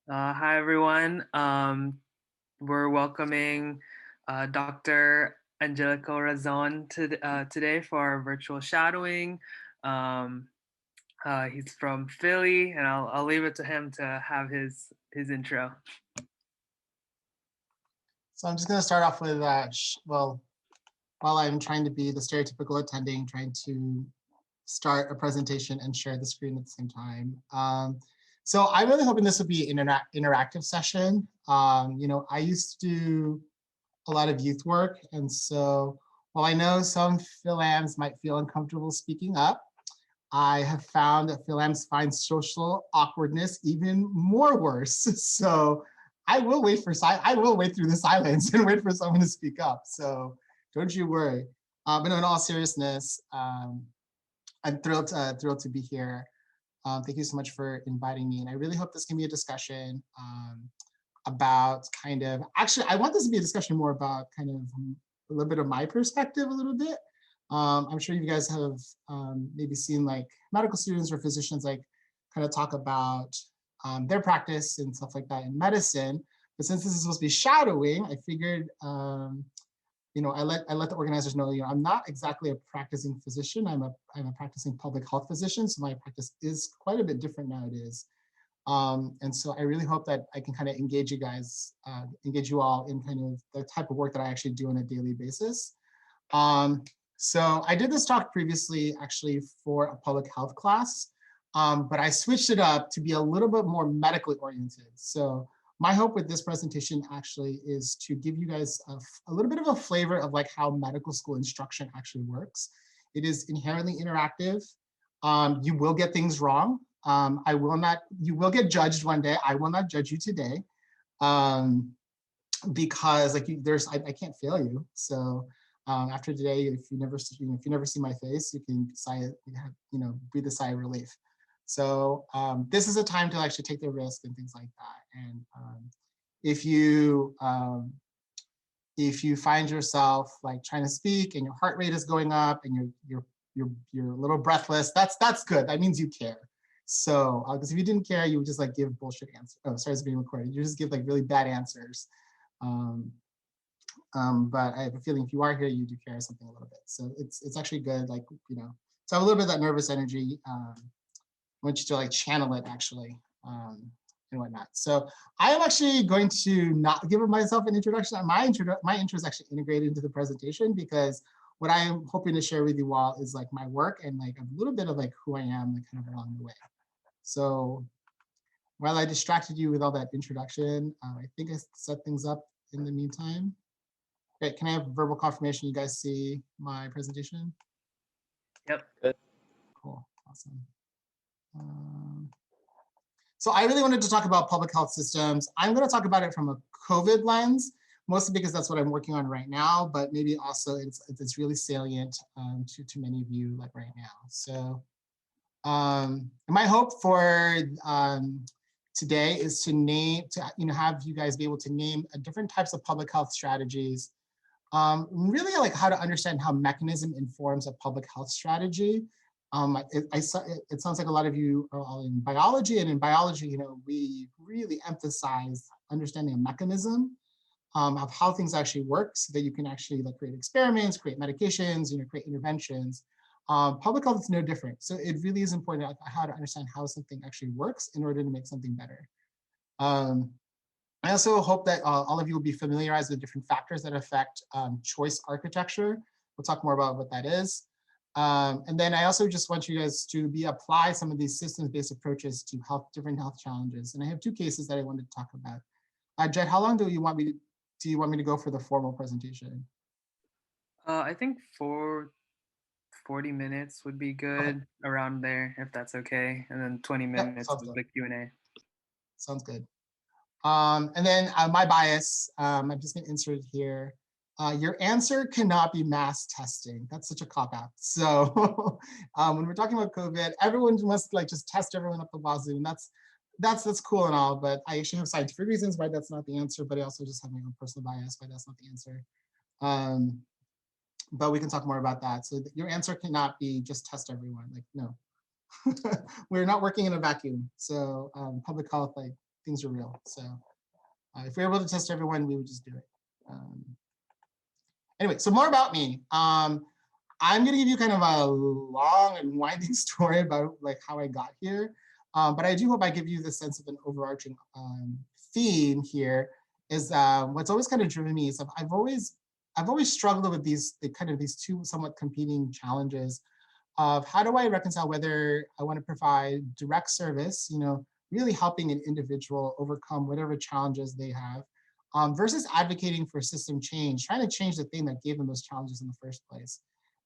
Hi, everyone. We're welcoming Dr. Angelico Razon today for our virtual shadowing. Um, he's from Philly, and I'll leave it to him to have his intro. So I'm just going to start off with, while I'm trying to be the stereotypical attending, trying to start a presentation and share the screen at the same time. So I'm really hoping this will be an interactive session. I used to do a lot of youth work, and so while I know some PhilAms might feel uncomfortable speaking up, I have found that PhilAms find social awkwardness even more worse. So I will wait through the silence and wait for someone to speak up. So don't you worry. But in all seriousness, I'm thrilled to be here. Thank you so much for inviting me. And I really hope this can be a discussion about actually, I want this to be a discussion more about kind of a little bit of my perspective a little bit. I'm sure you guys have maybe seen like medical students or physicians like kind of talk about their practice and stuff like that in medicine. But since this is supposed to be shadowing, I figured I let the organizers know, I'm not exactly a practicing physician. I'm a practicing public health physician, so my practice is quite a bit different nowadays. And so I really hope that I can kind of engage you all in kind of the type of work that I actually do on a daily basis. So I did this talk previously actually for a public health class, but I switched it up to be a little bit more medically oriented. So my hope with this presentation actually is to give you guys a little bit of a flavor of like how medical school instruction actually works. It is inherently interactive. You will get things wrong. You will get judged one day. I will not judge you today because like I can't fail you. So after today, if you never see my face, you can breathe a sigh of relief. So this is a time to actually take the risk and things like that. And if you find yourself like trying to speak and your heart rate is going up and you're a little breathless, that's good. That means you care. So because if you didn't care, you would just like give bullshit answers. Oh, sorry, it's being recorded. You just give like really bad answers. But I have a feeling if you are here, you do care something a little bit. So it's actually good, like, to have a little bit of that nervous energy. I want you to like channel it actually and whatnot. So I am actually going to not give myself an introduction. My intro is actually integrated into the presentation because what I am hoping to share with you all is like my work and like a little bit of like who I am like kind of along the way. So while I distracted you with all that introduction, I think I set things up in the meantime. Great, can I have verbal confirmation you guys see my presentation? Yep. Good. Cool, awesome. So I really wanted to talk about public health systems. I'm going to talk about it from a COVID lens, mostly because that's what I'm working on right now, but maybe also it's really salient to many of you like right now. So my hope for today is to have you guys be able to name different types of public health strategies. Really like how to understand how mechanism informs a public health strategy. It sounds like a lot of you are all in biology, and in biology, we really emphasize understanding a mechanism of how things actually work so that you can actually like create experiments, create medications, create interventions. Public health is no different. So it really is important how to understand how something actually works in order to make something better. I also hope that all of you will be familiarized with different factors that affect choice architecture. We'll talk more about what that is. And then I also just want you guys to apply some of these systems-based approaches to different health challenges. And I have two cases that I wanted to talk about. Jed, how long do you want me to go for the formal presentation? I think for 40 minutes would be good, around there, if that's okay. And then 20 minutes with the Q&A. Sounds good. And then my bias, I'm just going to insert it here. Your answer cannot be mass testing. That's such a cop-out. So when we're talking about COVID, everyone must like just test everyone up to wazoo, and that's cool and all, but I actually have scientific reasons why that's not the answer, but I also just have my own personal bias why that's not the answer. But we can talk more about that. So your answer cannot be just test everyone. Like, no. We're not working in a vacuum. So public health, like, things are real. So if we were able to test everyone, we would just do it. Anyway, so more about me. I'm going to give you kind of a long and winding story about like how I got here. But I do hope I give you the sense of an overarching theme here is what's always kind of driven me is I've always struggled with these two somewhat competing challenges of how do I reconcile whether I want to provide direct service, really helping an individual overcome whatever challenges they have, versus advocating for system change, trying to change the thing that gave them those challenges in the first place.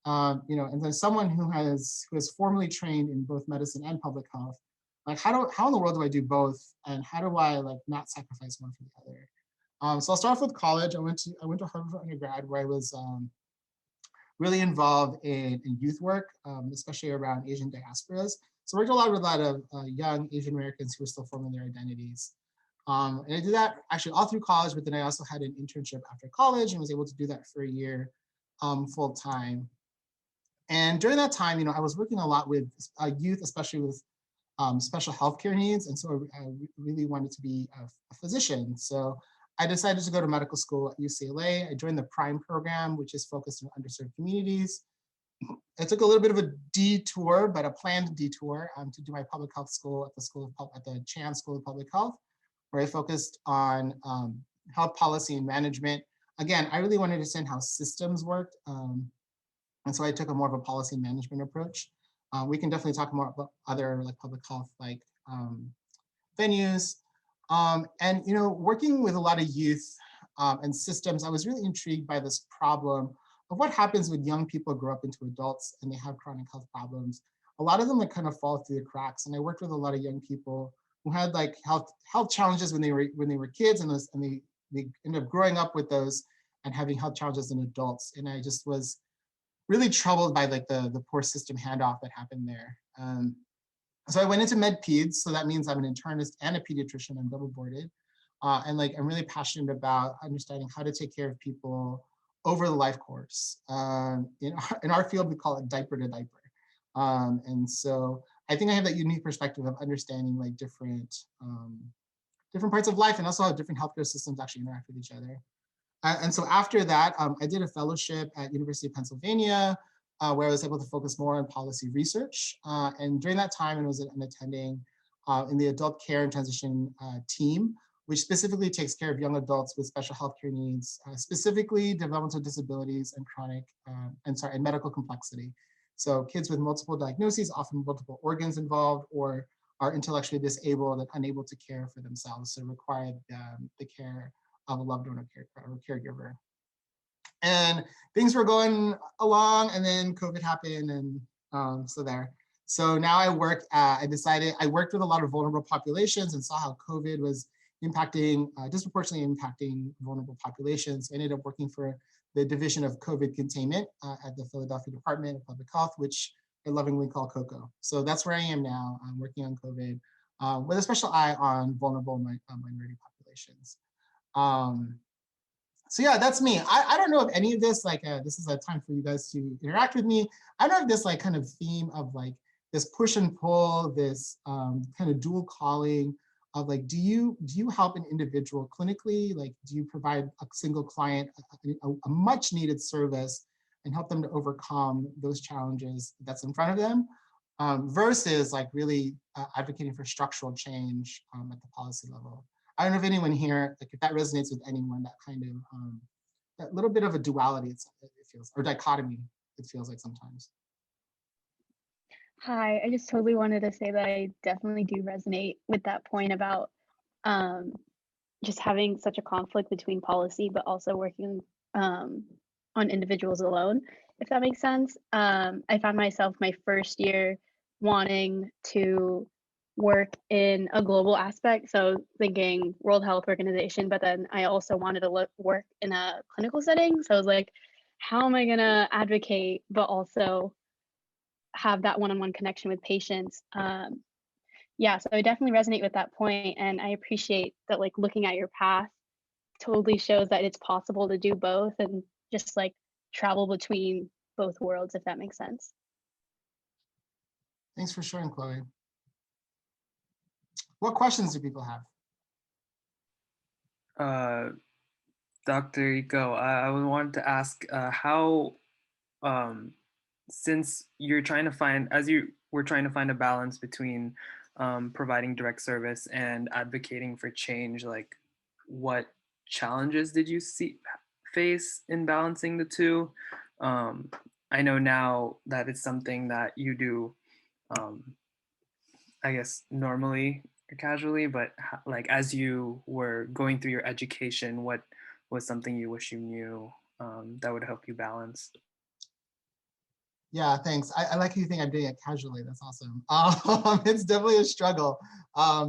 And then someone who has formally trained in both medicine and public health, like how in the world do I do both, and how do I like not sacrifice one for the other? So I'll start off with college. I went to Harvard for undergrad, where I was really involved in youth work, especially around Asian diasporas. So I worked a lot with a lot of young Asian Americans who were still forming their identities. And I did that actually all through college, but then I also had an internship after college and was able to do that for a year full time. And during that time, I was working a lot with youth, especially with special healthcare needs. And so I really wanted to be a physician. So I decided to go to medical school at UCLA. I joined the PRIME program, which is focused on underserved communities. I took a little bit of a detour, but a planned detour to do my public health school at the Chan School of Public Health, where I focused on health policy and management. Again, I really wanted to understand how systems worked. And so I took a more of a policy management approach. We can definitely talk more about other like public health venues. And working with a lot of youth and systems, I was really intrigued by this problem of what happens when young people grow up into adults and they have chronic health problems. A lot of them kind of fall through the cracks. And I worked with a lot of young people who had like health challenges when they were kids, and they ended up growing up with those and having health challenges in adults. And I just was really troubled by like the poor system handoff that happened there. So I went into med peds. So that means I'm an internist and a pediatrician. I'm double boarded. And like, I'm really passionate about understanding how to take care of people over the life course. In our field, we call it diaper to diaper. And so I think I have that unique perspective of understanding like different parts of life, and also how different healthcare systems actually interact with each other. And so after that, I did a fellowship at University of Pennsylvania, where I was able to focus more on policy research. And during that time, I was attending in the adult care and transition team, which specifically takes care of young adults with special healthcare needs, specifically developmental disabilities and medical complexity. So kids with multiple diagnoses, often multiple organs involved, or are intellectually disabled and unable to care for themselves, so require the care of a loved one or caregiver. And things were going along, and then COVID happened, and So now I worked with a lot of vulnerable populations and saw how COVID was disproportionately impacting vulnerable populations. I ended up working for the Division of COVID Containment at the Philadelphia Department of Public Health, which I lovingly call COCO. So that's where I am now. I'm working on COVID with a special eye on vulnerable minority populations. So yeah, that's me. I don't know if any of this, this is a time for you guys to interact with me. I don't know if this kind of theme of this push and pull, this kind of dual calling of do you help an individual clinically? Do you provide a single client a much needed service and help them to overcome those challenges that's in front of them, versus really advocating for structural change at the policy level. I don't know if anyone here, if that resonates with anyone, that kind of, that little bit of a duality it feels, or dichotomy it feels like sometimes. Hi, I just totally wanted to say that I definitely do resonate with that point about just having such a conflict between policy, but also working on individuals alone, if that makes sense. I found myself my first year wanting to work in a global aspect, so thinking World Health Organization, but then I also wanted to work in a clinical setting. So I was like, how am I gonna advocate, but also have that one-on-one connection with patients? Yeah, so I definitely resonate with that point, and I appreciate that looking at your path totally shows that it's possible to do both and just travel between both worlds, if that makes sense. Thanks for sharing, Chloe. What questions do people have? Dr. Iko, I wanted to ask how, um, since you're trying to find, as you were trying to find a balance between providing direct service and advocating for change, like what challenges did you face in balancing the two? Um, I know now that it's something that you do, um, I guess, normally or casually, but like as you were going through your education, what was something you wish you knew that would help you balance? Yeah, thanks. I like how you think I'm doing it casually. That's awesome. It's definitely a struggle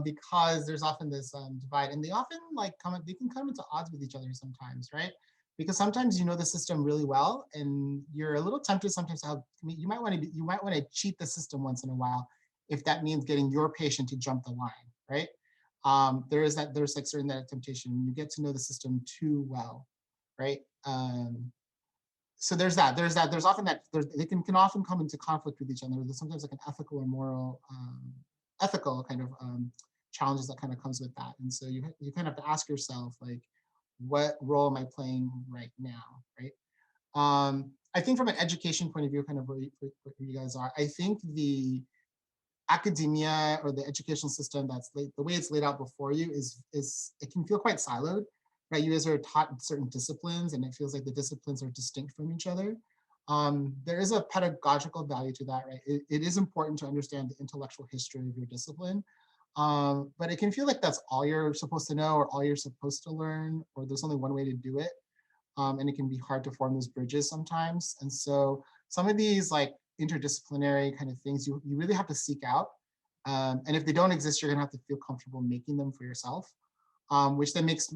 because there's often this divide, and they often they can come into odds with each other sometimes, right? Because sometimes you know the system really well, and you're a little tempted sometimes to have. You might want to cheat the system once in a while, if that means getting your patient to jump the line, right? There's like certain that temptation when you get to know the system too well, right? So there's often they can often come into conflict with each other. There's sometimes like an ethical or moral ethical kind of challenges that kind of comes with that. And so you kind of have to ask yourself, like, what role am I playing right now, right? I think from an education point of view, kind of where you guys are, I think the academia or the educational system the way it's laid out before you is it can feel quite siloed, right? You guys are taught certain disciplines and it feels like the disciplines are distinct from each other. There is a pedagogical value to that, right? It is important to understand the intellectual history of your discipline, but it can feel like that's all you're supposed to know or all you're supposed to learn, or there's only one way to do it. And it can be hard to form those bridges sometimes. And so some of these like interdisciplinary kind of things you really have to seek out. And if they don't exist, you're gonna have to feel comfortable making them for yourself, which then makes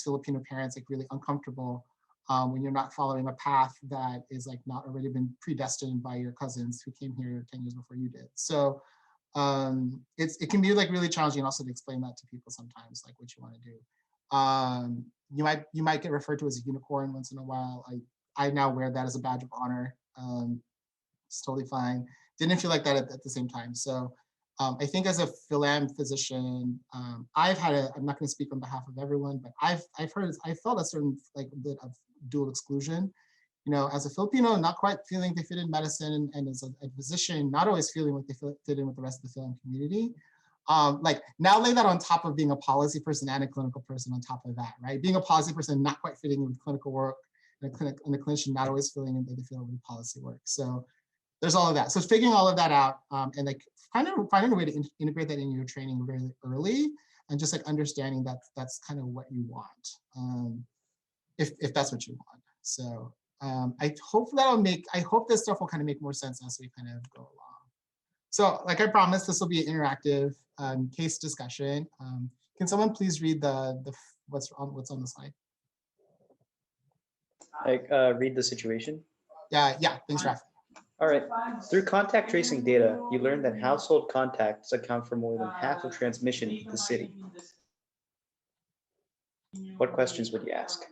Filipino parents like really uncomfortable when you're not following a path that is like not already been predestined by your cousins who came here 10 years before you did. So it can be like really challenging also to explain that to people sometimes, like what you want to do. You might get referred to as a unicorn once in a while. I now wear that as a badge of honor. It's totally fine. Didn't feel like that at the same time. So I think as a philam physician, I'm not going to speak on behalf of everyone, but I felt a certain like bit of dual exclusion. You know, as a Filipino, not quite feeling they fit in medicine, and as a physician, not always feeling like they fit in with the rest of the philam community. Like now lay that on top of being a policy person and a clinical person on top of that, right? Being a policy person, not quite fitting in with clinical work, and a clinician not always feeling in the field with policy work. So there's all of that. So figuring all of that out and like finding a way to integrate that in your training very early, and just like understanding that that's kind of what you want, if that's what you want. So I hope this stuff will kind of make more sense as we kind of go along. So like I promised, this will be an interactive case discussion. Can someone please read what's on the slide? Read the situation. Yeah, thanks, Raf. All right. Through contact tracing data, you learned that household contacts account for more than half of transmission in the city. What questions would you ask?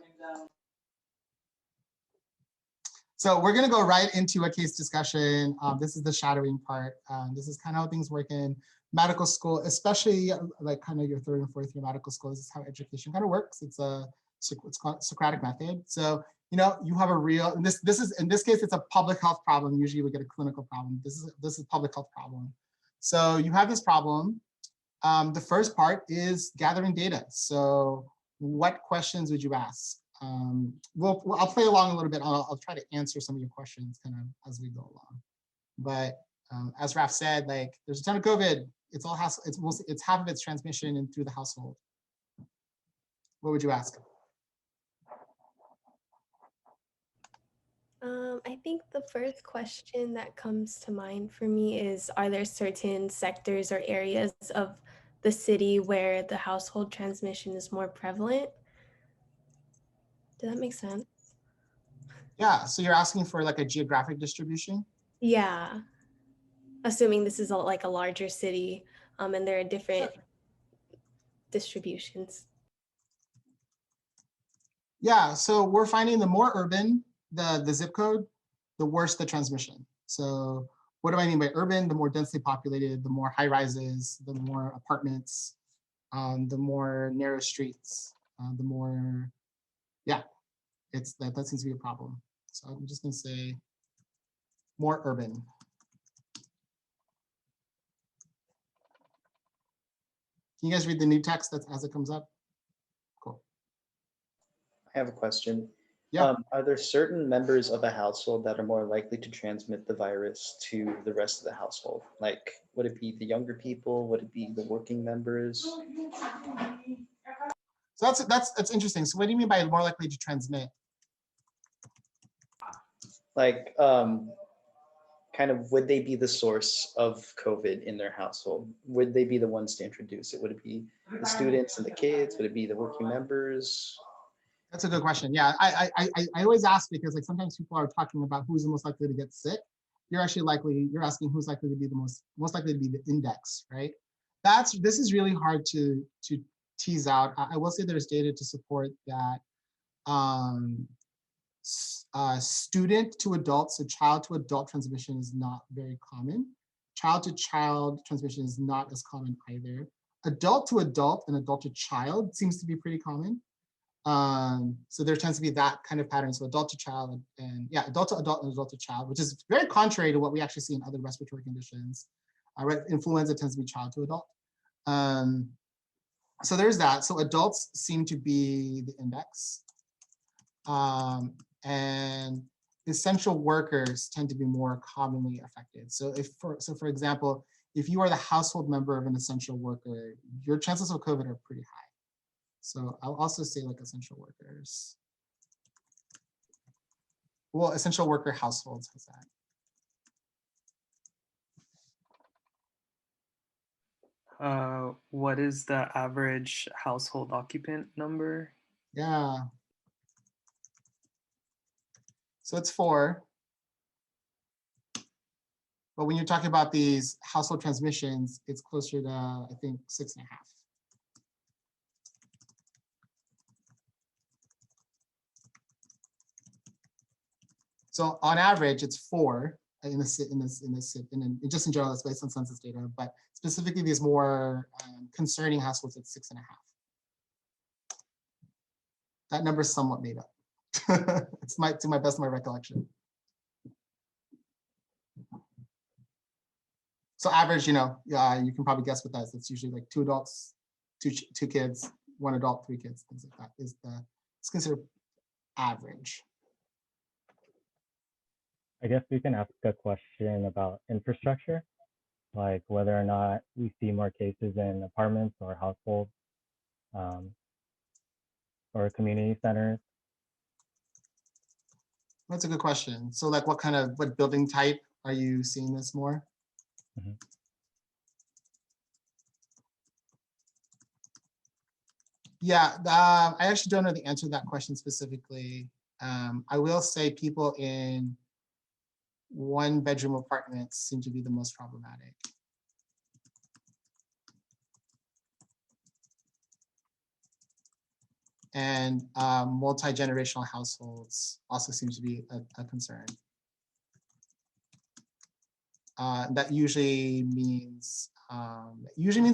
So we're going to go right into a case discussion. This is the shadowing part. This is kind of how things work in medical school, especially like kind of your third and fourth year medical school. This is how education kind of works. It's called Socratic method. So, you know, you have a real, and this is, in this case, it's a public health problem. Usually we get a clinical problem. This is a public health problem. So you have this problem. The first part is gathering data. So what questions would you ask? I'll play along a little bit. I'll try to answer some of your questions kind of as we go along. But as Raf said, like there's a ton of COVID. It's half of its transmission and through the household. What would you ask? I think the first question that comes to mind for me is, are there certain sectors or areas of the city where the household transmission is more prevalent? Does that make sense? Yeah, so you're asking for like a geographic distribution? Yeah, assuming this is like a larger city and there are different distributions. Yeah, so we're finding the more urban the zip code, the worse the transmission. So what do I mean by urban? The more densely populated, the more high rises, the more apartments, the more narrow streets. the more, yeah, that seems to be a problem. So I'm just gonna say more urban. Can you guys read the new text that's as it comes up? Cool. I have a question. Yeah. Are there certain members of a household that are more likely to transmit the virus to the rest of the household? Like, would it be the younger people? Would it be the working members? So that's interesting. So what do you mean by more likely to transmit? Like, kind of, would they be the source of COVID in their household? Would they be the ones to introduce it? Would it be the students and the kids? Would it be the working members? That's a good question. Yeah, I always ask because like sometimes people are talking about who's the most likely to get sick. You're asking who's likely to be the most likely to be the index, right? This is really hard to tease out. I will say there's data to support that student to adult, so child to adult transmission is not very common. Child to child transmission is not as common either. Adult to adult and adult to child seems to be pretty common. So there tends to be that kind of pattern. So adult to child and yeah, adult to adult and adult to child, which is very contrary to what we actually see in other respiratory conditions. Right, influenza tends to be child to adult. So there's that. So adults seem to be the index. And essential workers tend to be more commonly affected. So for example, if you are the household member of an essential worker, your chances of COVID are pretty high. So I'll also say like essential workers. Well, essential worker households has that. What is the average household occupant number? Yeah. So it's 4. But when you're talking about these household transmissions, it's closer to, I think, 6.5. So on average, it's 4 just in general, it's based on census data, but specifically these more concerning households, it's 6.5. That number is somewhat made up. It's to my best of my recollection. So average, you can probably guess what that is. It's usually like 2 adults, two kids, 1 adult, 3 kids, things like that. It's considered average. I guess we can ask a question about infrastructure, like whether or not we see more cases in apartments or households or community centers. That's a good question. So like what building type are you seeing this more? Mm-hmm. Yeah, I actually don't know the answer to that question specifically. I will say people in 1-bedroom apartments seem to be the most problematic. And multi-generational households also seems to be a concern. That usually means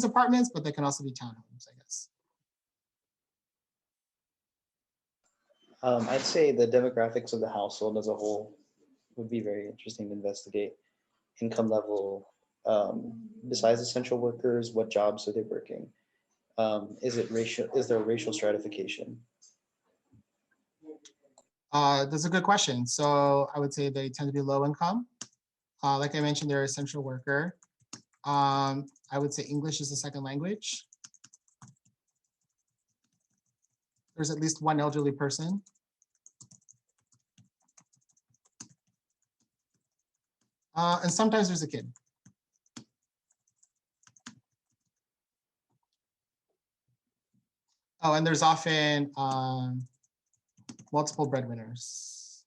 apartments, but that can also be townhomes, I guess. I'd say the demographics of the household as a whole would be very interesting to investigate. Income level, besides essential workers, what jobs are they working? Is there a racial stratification? That's a good question. So I would say they tend to be low income. Like I mentioned, they're essential worker. I would say English is a second language. There's at least 1 elderly person. And sometimes there's a kid. Oh, and there's often multiple breadwinners.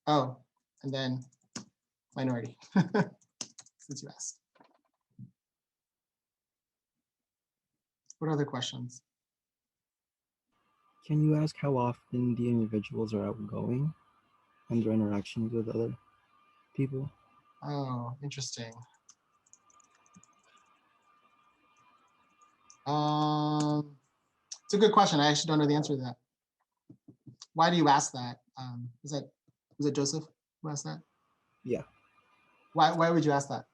Oh, and then minority, since you asked. What other questions? Can you ask how often the individuals are outgoing and their interactions with other people? Oh, interesting. It's a good question. I actually don't know the answer to that. Why do you ask that? Was it Joseph who asked that? Yeah. Why would you ask that?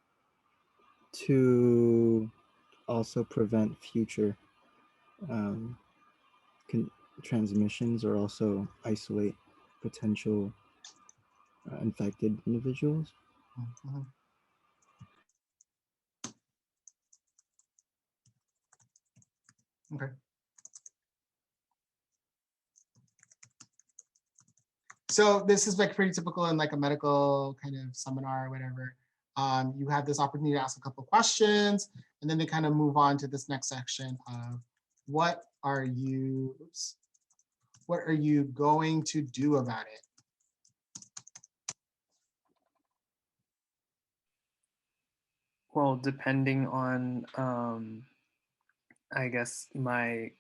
To also prevent future transmissions, or also isolate potential infected individuals. Mm-hmm. Okay. So this is like pretty typical in like a medical kind of seminar or whatever. You have this opportunity to ask a couple of questions, and then they kind of move on to this next section of what are you going to do about it? Well, depending on, I guess, my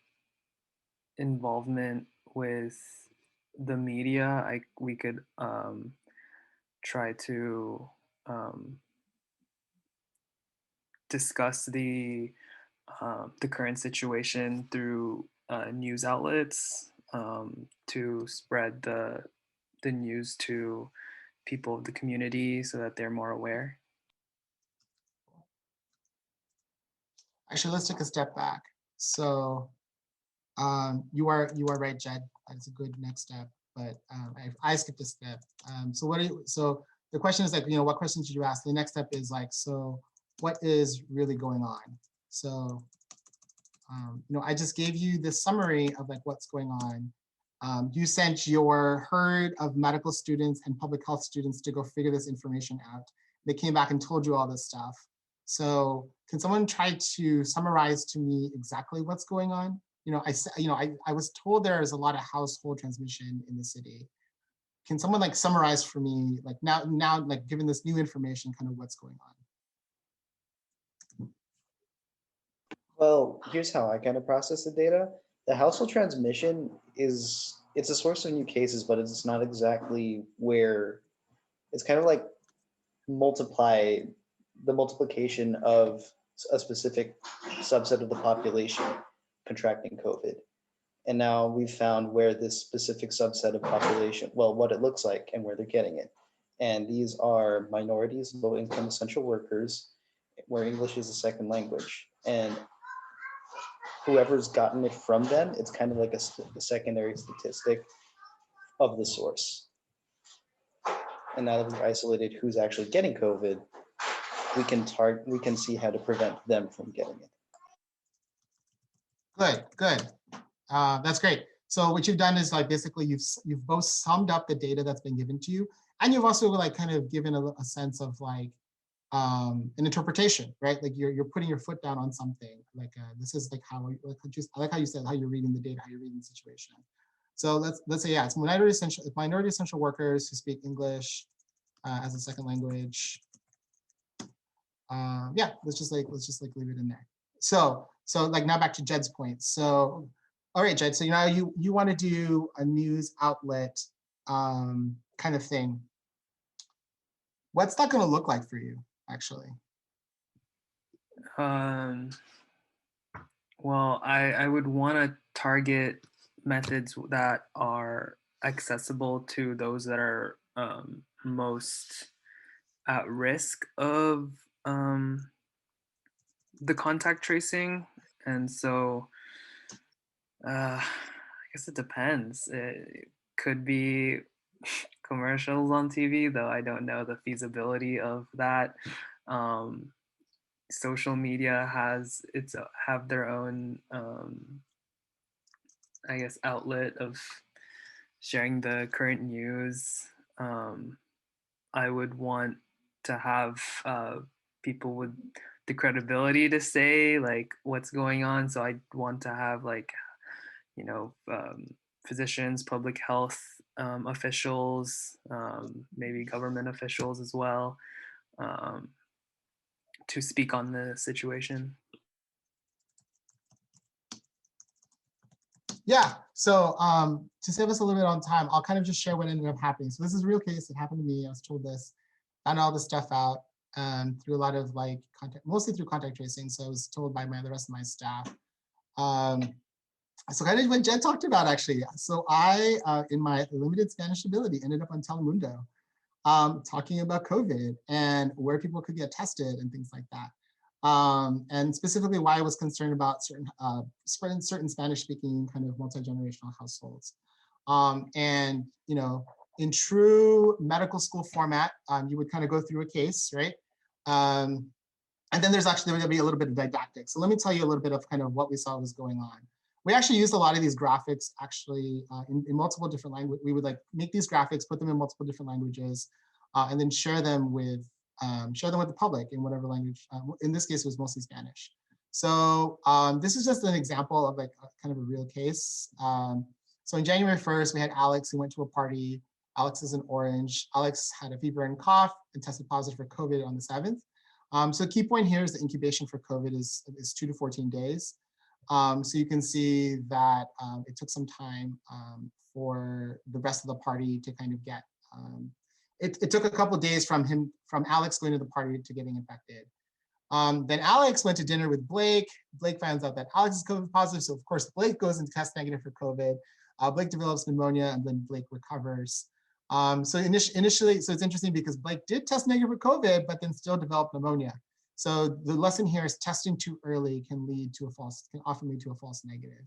involvement with the media, we could try to discuss the current situation through news outlets to spread the news to people of the community so that they're more aware. Actually, let's take a step back. So you are right, Jed. That's a good next step. But I skipped a step. So the question is like, what questions did you ask? The next step is like, so what is really going on? So, I just gave you this summary of like what's going on. You sent your herd of medical students and public health students to go figure this information out. They came back and told you all this stuff. So can someone try to summarize to me exactly what's going on? I was told there is a lot of household transmission in the city. Can someone like summarize for me, like now, like given this new information, kind of what's going on? Well, here's how I kind of process the data. The household transmission it's a source of new cases, but it's not exactly where, it's kind of like the multiplication of a specific subset of the population contracting COVID. And now we've found where this specific subset of population, well, what it looks like and where they're getting it. And these are minorities, low-income essential workers, where English is a second language. And whoever's gotten it from them, it's kind of like a secondary statistic of the source. And now that we've isolated who's actually getting COVID, we can see how to prevent them from getting it. Good. That's great. So what you've done is like basically you've both summed up the data that's been given to you, and you've also like kind of given a sense of like an interpretation, right? Like you're putting your foot down on something. Like this is like how I like how you said how you're reading the data, how you're reading the situation. So let's say it's minority essential workers who speak English as a second language. Let's just leave it in there. So like now back to Jed's point. So all right, Jed. So you want to do a news outlet kind of thing. What's that going to look like for you, actually? Well, I would want to target methods that are accessible to those that are most at risk of the contact tracing. And so I guess it depends. It could be commercials on TV, though I don't know the feasibility of that. Social media have their own I guess outlet of sharing the current news. I would want to have people with the credibility to say like what's going on. So I want to have like physicians, public health officials, maybe government officials as well, to speak on the situation. Yeah, so to save us a little bit on time, I'll kind of just share what ended up happening. So this is a real case. It happened to me. I was told this, found all this stuff out through a lot of like contact, mostly through contact tracing. So I was told by the rest of my staff. So kind of what Jen talked about, actually. So I, in my limited Spanish ability, ended up on Telemundo talking about COVID and where people could get tested and things like that. And specifically why I was concerned about certain Spanish-speaking kind of multi-generational households. And, you know, in true medical school format, you would kind of go through a case, right? And then there's actually going to be a little bit of didactics. So let me tell you a little bit of kind of what we saw was going on. We actually used a lot of these graphics actually in multiple different languages. We would like make these graphics, put them in multiple different languages, and then share them with the public in whatever language. In this case, it was mostly Spanish. So this is just an example of like kind of a real case. So on January 1st, we had Alex who went to a party. Alex is in Orange. Alex had a fever and cough and tested positive for COVID on the 7th. So the key point here is the incubation for COVID is 2 to 14 days. So you can see that it took some time for the rest of the party to kind of get, it took a couple of days from Alex going to the party to getting infected. Then Alex went to dinner with Blake. Blake finds out that Alex is COVID positive. So of course, Blake goes and tests negative for COVID. Blake develops pneumonia and then Blake recovers. So initially, so it's interesting because Blake did test negative for COVID, but then still developed pneumonia. So the lesson here is testing too early can often lead to a false negative.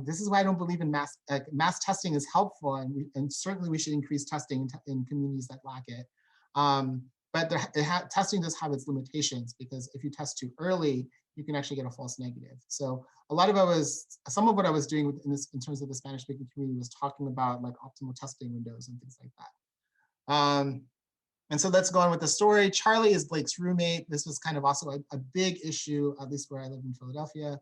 This is why I don't believe in mass testing is helpful, and certainly we should increase testing in communities that lack it. But testing does have its limitations because if you test too early, you can actually get a false negative. So some of what I was doing in terms of the Spanish-speaking community was talking about like optimal testing windows and things like that. And so let's go on with the story. Charlie is Blake's roommate. This was kind of also a big issue, at least where I live in Philadelphia,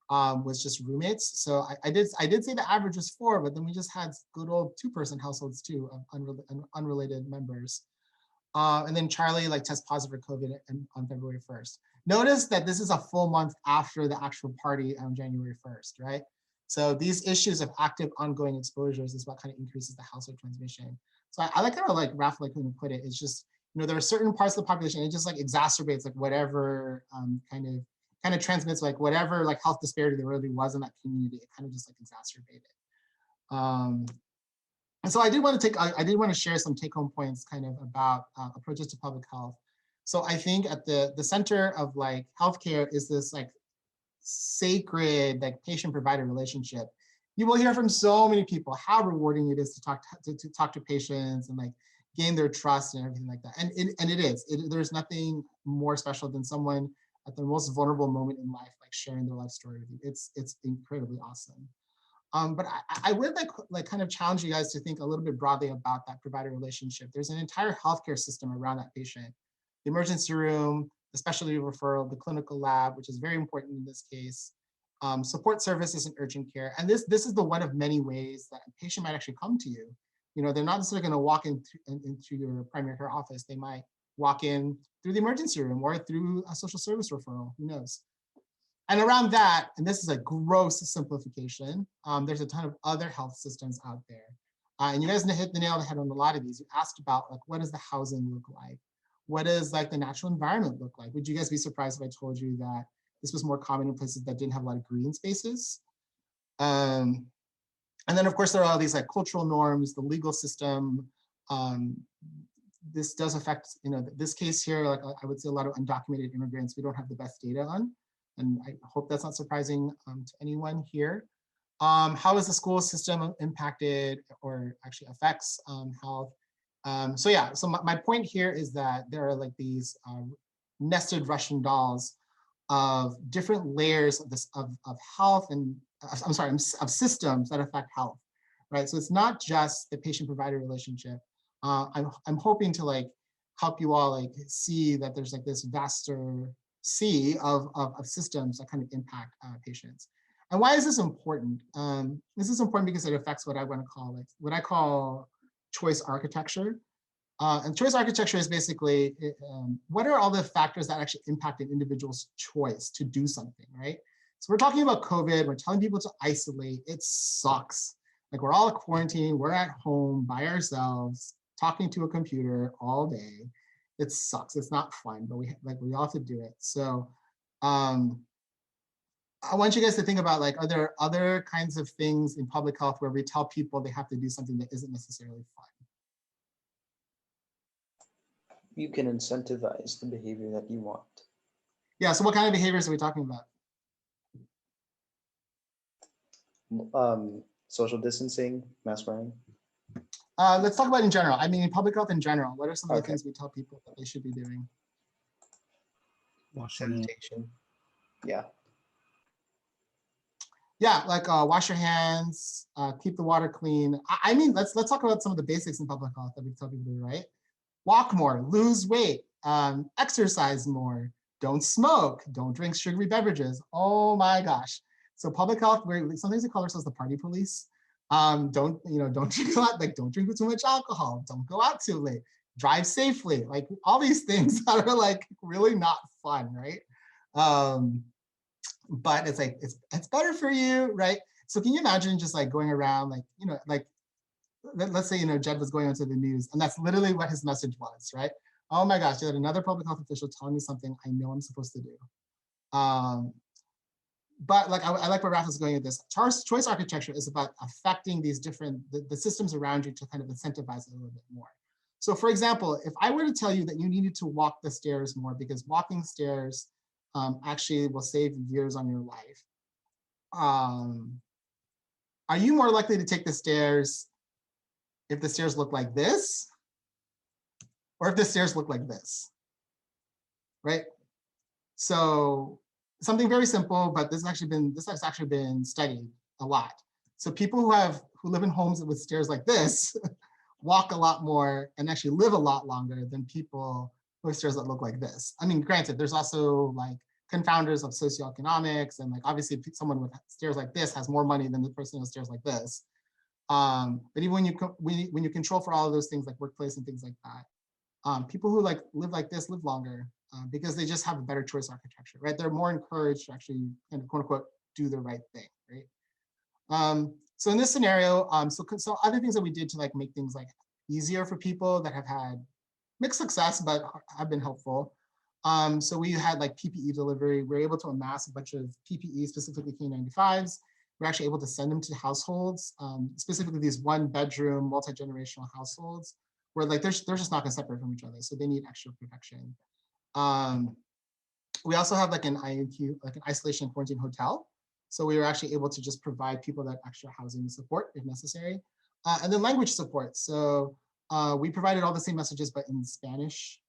was just roommates. So I did say the average was 4, but then we just had good old 2-person households too of unrelated members. And then Charlie like tests positive for COVID on February 1st. Notice that this is a full month after the actual party on January 1st, right? So these issues of active ongoing exposures is what kind of increases the household transmission. So I like kind of like Raph like when put it, it's just, you know, there are certain parts of the population, it just like exacerbates like whatever kind of transmits like whatever like health disparity there really was in that community, it kind of just like exacerbated. And so I did want to share some take-home points kind of about approaches to public health. So I think at the center of like healthcare is this like sacred like patient-provider relationship. You will hear from so many people how rewarding it is to talk to patients and like gain their trust and everything like that. And it is. There's nothing more special than someone at their most vulnerable moment in life like sharing their life story with you. It's incredibly awesome. But I would like kind of challenge you guys to think a little bit broadly about that provider relationship. There's an entire healthcare system around that patient. The emergency room, the specialty referral, the clinical lab, which is very important in this case, support services and urgent care. And this is the one of many ways that a patient might actually come to you. You know, they're not necessarily going to walk into your primary care office. They might walk in through the emergency room or through a social service referral, who knows? And around that, and this is a gross simplification, there's a ton of other health systems out there. And you guys hit the nail on the head on a lot of these. You asked about like, what does the housing look like? What does like the natural environment look like? Would you guys be surprised if I told you that this was more common in places that didn't have a lot of green spaces? And then of course, there are all these like cultural norms, the legal system. This does affect, you know, this case here, like I would say a lot of undocumented immigrants we don't have the best data on. And I hope that's not surprising to anyone here. How is the school system impacted or actually affects health? So yeah, so my point here is that there are like these nested Russian dolls of different layers of health and, of systems that affect health, right? So it's not just the patient-provider relationship. I'm hoping to like help you all like see that there's like this vaster sea of systems that kind of impact patients. And why is this important? This is important because it affects what I want to call like what I call choice architecture. And choice architecture is basically what are all the factors that actually impact an individual's choice to do something, right? So we're talking about COVID, we're telling people to isolate, it sucks. Like we're all quarantined, we're at home by ourselves, talking to a computer all day. It sucks, it's not fun, but we all have to do it. So I want you guys to think about, like, are there other kinds of things in public health where we tell people they have to do something that isn't necessarily fun? You can incentivize the behavior that you want. Yeah, so what kind of behaviors are we talking about? Social distancing, mask wearing. Let's talk about in general. I mean, in public health in general, what are some of the Okay. things we tell people that they should be doing? Sanitation. Yeah. Yeah, like wash your hands, keep the water clean. I mean, let's talk about some of the basics in public health that we tell people to do, right? Walk more, lose weight, exercise more, don't smoke, don't drink sugary beverages. Oh my gosh. So public health, sometimes we call ourselves the party police. Don't drink a lot, like don't drink too much alcohol, don't go out too late, drive safely, like all these things that are like really not fun, right? But it's like, it's better for you, right? So can you imagine just like going around, like, like, let's say, Jed was going onto the news and that's literally what his message was, right? Oh my gosh, you had another public health official telling me something I know I'm supposed to do. But like, I like where Raph is going with this. Choice architecture is about affecting these different, the systems around you to kind of incentivize it a little bit more. So for example, if I were to tell you that you needed to walk the stairs more because walking stairs actually will save years on your life. Are you more likely to take the stairs if the stairs look like this, or if the stairs look like this, right? So something very simple, but this has actually been studied a lot. So people who live in homes with stairs like this walk a lot more and actually live a lot longer than people who have stairs that look like this. I mean, granted, there's also like confounders of socioeconomics, and like obviously someone with stairs like this has more money than the person who has stairs like this. But even when you control for all of those things like workplace and things like that, people who like live like this live longer because they just have a better choice architecture, right? They're more encouraged to actually kind of quote unquote do the right thing, right? So in this scenario, so other things that we did to like make things like easier for people that have had mixed success but have been helpful. So we had like PPE delivery. We're able to amass a bunch of PPE, specifically K95s. We're actually able to send them to households, specifically these one-bedroom, multi-generational households, where like they're just not gonna separate from each other, so they need extra protection. We also have like an INQ, like an isolation and quarantine hotel. So we were actually able to just provide people that extra housing support if necessary. And then language support. So we provided all the same messages, but in Spanish,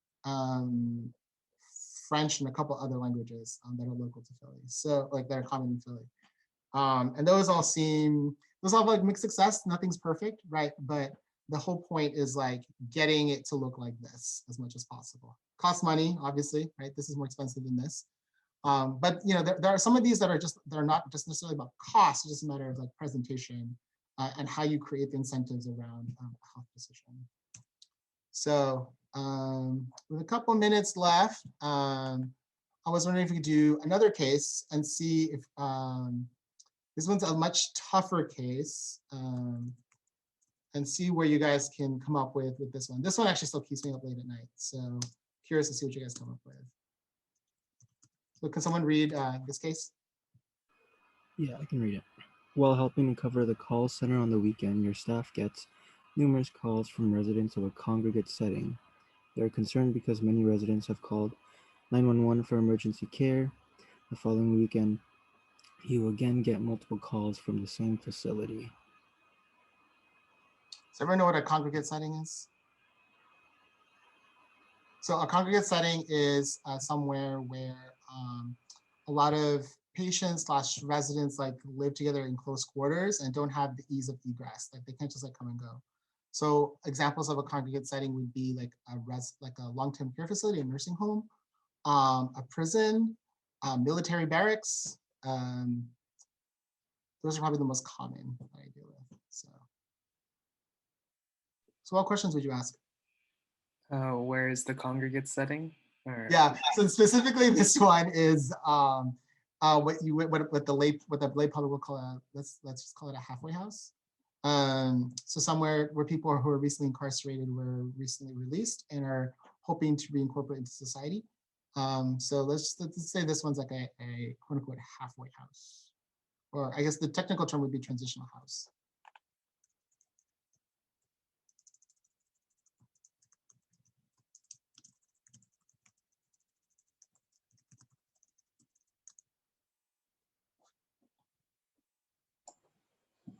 French, and a couple other languages that are local to Philly. So like that are common in Philly. And those all have like mixed success. Nothing's perfect, right? But the whole point is like getting it to look like this as much as possible. Costs money, obviously, right? This is more expensive than this. But there are some of these that are not just necessarily about cost, it's just a matter of like presentation and how you create the incentives around a health decision. So with a couple minutes left, I was wondering if we could do another case and see if this one's a much tougher case, and see where you guys can come up with this one. This one actually still keeps me up late at night, so curious to see what you guys come up with. So can someone read this case? Yeah, I can read it. While helping to cover the call center on the weekend, your staff gets numerous calls from residents of a congregate setting. They are concerned because many residents have called 911 for emergency care. The following weekend, you will again get multiple calls from the same facility. Does everyone know what a congregate setting is? So a congregate setting is somewhere where a lot of patients / residents like live together in close quarters and don't have the ease of egress. Like they can't just like come and go. So examples of a congregate setting would be like a long-term care facility, a nursing home, a prison, military barracks. Those are probably the most common that I deal with. So what questions would you ask? Where is the congregate setting? Or... Yeah, so specifically this one is what the lay public will call let's just call it a halfway house. So somewhere where people who are recently incarcerated were recently released and are hoping to reincorporate into society. So let's say this one's like a quote unquote halfway house, or I guess the technical term would be transitional house.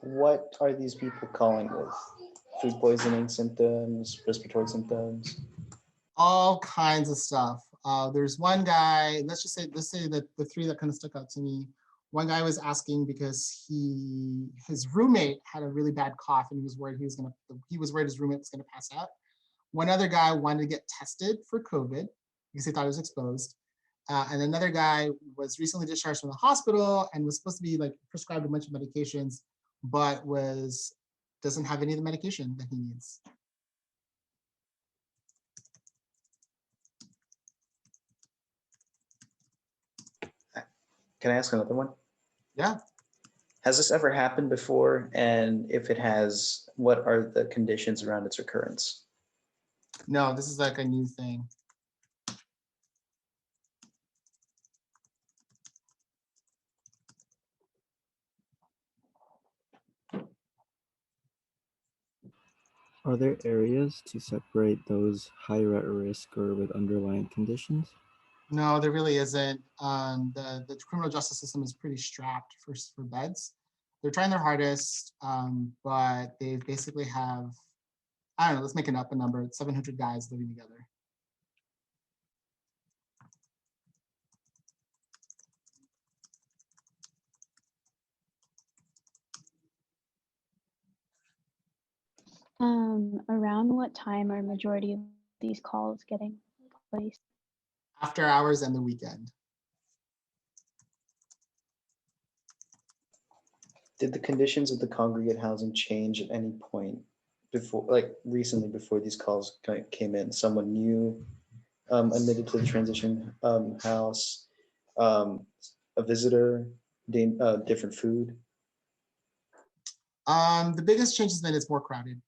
What are these people calling with? Food poisoning symptoms, respiratory symptoms? All kinds of stuff. There's one guy, let's say that the three that kind of stuck out to me. One guy was asking because his roommate had a really bad cough and he was worried his roommate was gonna pass out. One other guy wanted to get tested for COVID because he thought he was exposed. And another guy was recently discharged from the hospital and was supposed to be like prescribed a bunch of medications, but doesn't have any of the medication that he needs. Can I ask another one? Yeah. Has this ever happened before? And if it has, what are the conditions around its occurrence? No, this is like a new thing. Are there areas to separate those higher at risk or with underlying conditions? No, there really isn't. The criminal justice system is pretty strapped for beds. They're trying their hardest, but they basically have, I don't know, let's make it up a number, 700 guys living together. Around what time are majority of these calls getting placed? After hours and the weekend. Did the conditions of the congregate housing change at any point before, like recently before these calls came in? Someone new admitted to the transition house, a visitor, different food? The biggest change has been it's more crowded.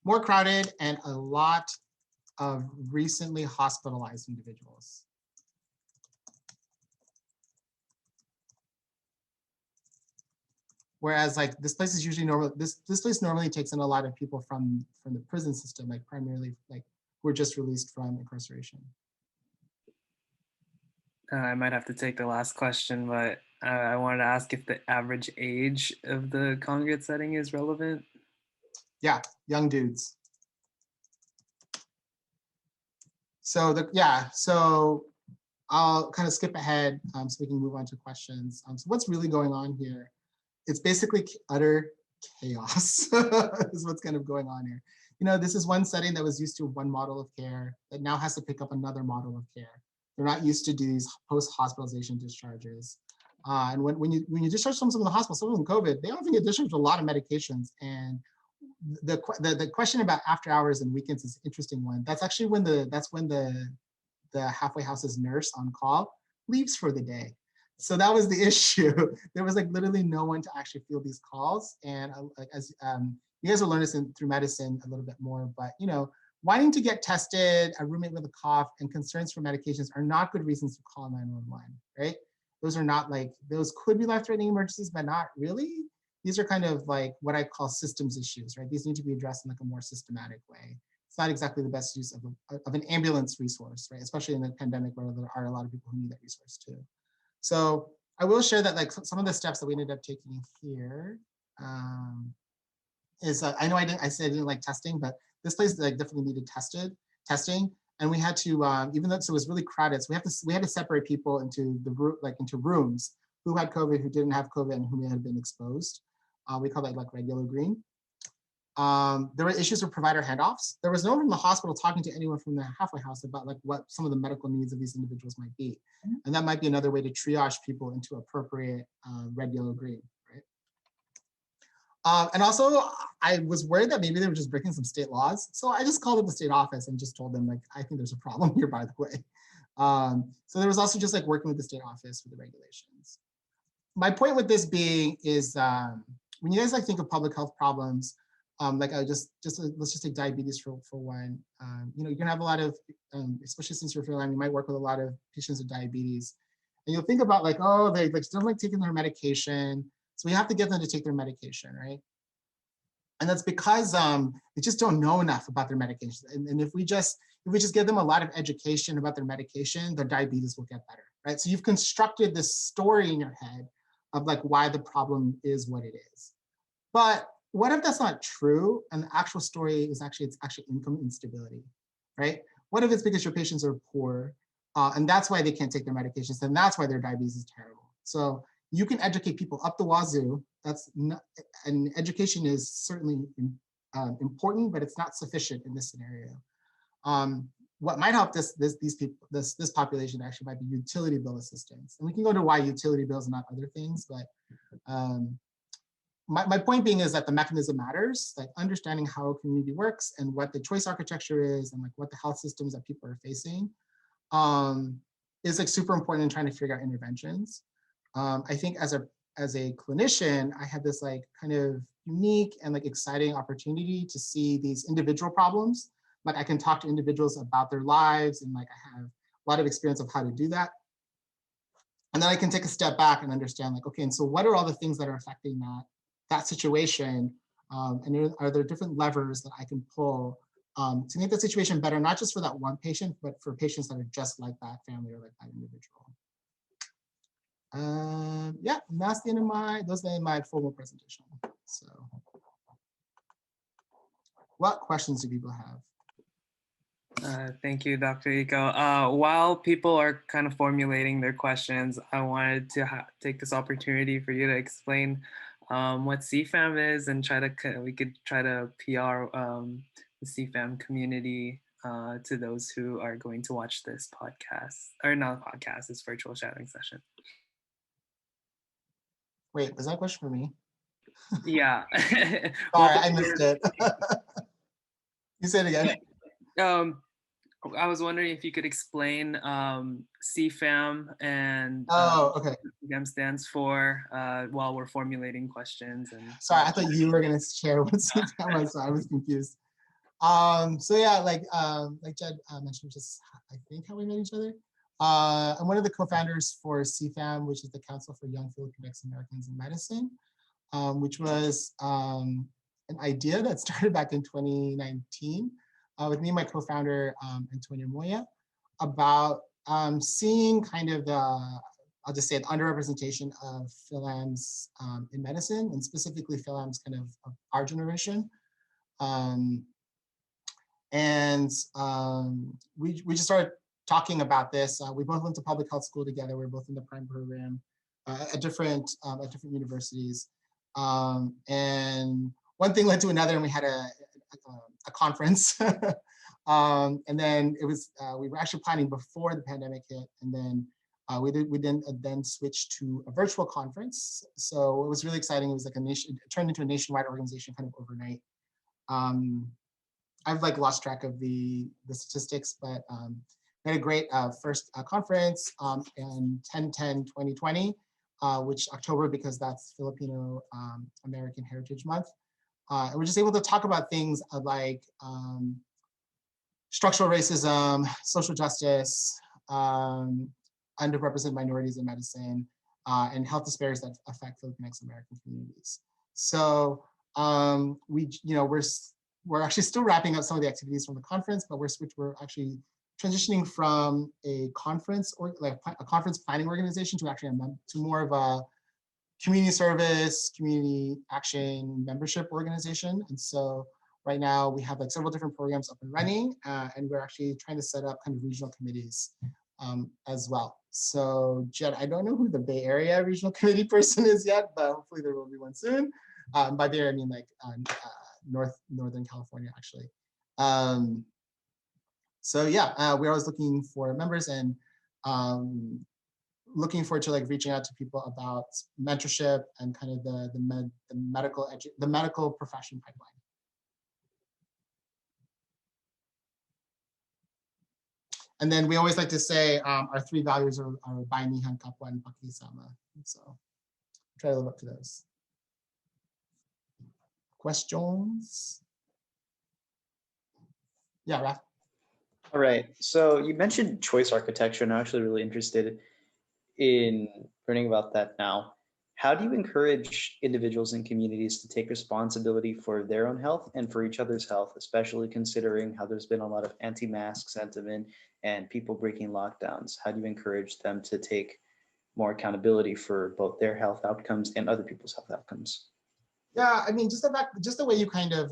More crowded and a lot of recently hospitalized individuals. Whereas like this place is usually normal, this place normally takes in a lot of people from the prison system, like primarily like who are just released from incarceration. I might have to take the last question, but I wanted to ask if the average age of the congregate setting is relevant. Yeah, young dudes. So so I'll kind of skip ahead so we can move on to questions. So what's really going on here? It's basically utter chaos is what's kind of going on here. You know, this is one setting that was used to one model of care that now has to pick up another model of care. They're not used to do these post-hospitalization discharges. And when you discharge someone from the hospital, someone with COVID, they often get discharged with a lot of medications. And the question about after hours and weekends is an interesting one. That's actually when the halfway house's nurse on call leaves for the day. So that was the issue. There was like literally no one to actually field these calls. And as you guys will learn this through medicine a little bit more, but you know, wanting to get tested, a roommate with a cough, and concerns for medications are not good reasons to call 911, right? Those are not like, those could be life-threatening emergencies, but not really. These are kind of like what I call systems issues, right? These need to be addressed in like a more systematic way. It's not exactly the best use of an ambulance resource, right? Especially in the pandemic where there are a lot of people who need that resource too. So I will share that like some of the steps that we ended up taking here is I know I said I didn't like testing, but this place like definitely needed testing, and we had to even though it was really crowded, so we had to separate people into into rooms who had COVID, who didn't have COVID, and who may have been exposed. We call that like red, yellow, green. There were issues with provider handoffs. There was no one from the hospital talking to anyone from the halfway house about like what some of the medical needs of these individuals might be. And that might be another way to triage people into appropriate red, yellow, green, right? And also I was worried that maybe they were just breaking some state laws. So I just called up the state office and just told them like, I think there's a problem here, by the way. So there was also just like working with the state office for the regulations. My point with this being is when you guys like think of public health problems, Like let's just take diabetes for one. You know, you're gonna have a lot of, especially since you're feline, you might work with a lot of patients with diabetes. And you'll think about like, oh, they like don't like taking their medication. So we have to get them to take their medication, right? And that's because they just don't know enough about their medication. And if we just give them a lot of education about their medication, their diabetes will get better, right? So you've constructed this story in your head of like why the problem is what it is. But what if that's not true? And the actual story is it's actually income instability, right? What if it's because your patients are poor and that's why they can't take their medications, and that's why their diabetes is terrible. So you can educate people up the wazoo. That's not, and education is certainly important, but it's not sufficient in this scenario. What might help this population actually might be utility bill assistance. And we can go into why utility bills and not other things, but my point being is that the mechanism matters, like understanding how a community works and what the choice architecture is and like what the health systems that people are facing is like super important in trying to figure out interventions. I think as a clinician, I had this like kind of unique and like exciting opportunity to see these individual problems. Like I can talk to individuals about their lives and like I have a lot of experience of how to do that. And then I can take a step back and understand like, okay, and so what are all the things that are affecting that situation? And are there different levers that I can pull to make the situation better, not just for that one patient, but for patients that are just like that family or like that individual. Yeah, and that's the end of my formal presentation. So what questions do people have? Thank you, Dr. Iko. While people are kind of formulating their questions, I wanted to take this opportunity for you to explain what CFAM is and we could try to PR the CFAM community to those who are going to watch this podcast, or not a podcast, this virtual shadowing session. Wait, was that a question for me? Yeah. Sorry, I missed it. You said it again. I was wondering if you could explain CFAM and okay. what CFAM stands for while we're formulating questions. And sorry, I thought you were going to share what CFAM was, so I was confused. So yeah, like Jed mentioned, just I think how we met each other. I'm one of the co-founders for CFAM, which is the Council for Young Filipinx Americans in Medicine, which was an idea that started back in 2019 with me and my co-founder, Antonio Moya, about seeing kind of I'll just say the underrepresentation of Philams in medicine, and specifically Philams kind of our generation. We just started talking about this. We both went to public health school together. We were both in the prime program at different universities. And one thing led to another, and we had a conference. And then it was we were actually planning before the pandemic hit, and then we then switched to a virtual conference. So it was really exciting. It was like it turned into a nationwide organization kind of overnight. I've like lost track of the statistics, but we had a great first conference in 10/10/2020, which October, because that's Filipino American Heritage Month. And we're just able to talk about things like structural racism, social justice, underrepresented minorities in medicine, and health disparities that affect Filipinx American communities. So we're actually still wrapping up some of the activities from the conference, but we're actually transitioning from a conference or like a conference planning organization to actually to more of a community service, community action membership organization. And so right now we have like several different programs up and running, and we're actually trying to set up kind of regional committees as well. So Jed, I don't know who the Bay Area regional committee person is yet, but hopefully there will be one soon. By Bay Area, I mean like Northern California, actually. So yeah, we're always looking for members and looking forward to like reaching out to people about mentorship and kind of the medical profession pipeline. And then we always like to say our 3 values are Bayanihan, Kapwa, and Pakisama. So try to live up to those. Questions? Yeah, Raf. All right. So you mentioned choice architecture, and I'm actually really interested in learning about that now. How do you encourage individuals and communities to take responsibility for their own health and for each other's health, especially considering how there's been a lot of anti-mask sentiment and people breaking lockdowns? How do you encourage them to take more accountability for both their health outcomes and other people's health outcomes? Yeah, I mean, just the way you kind of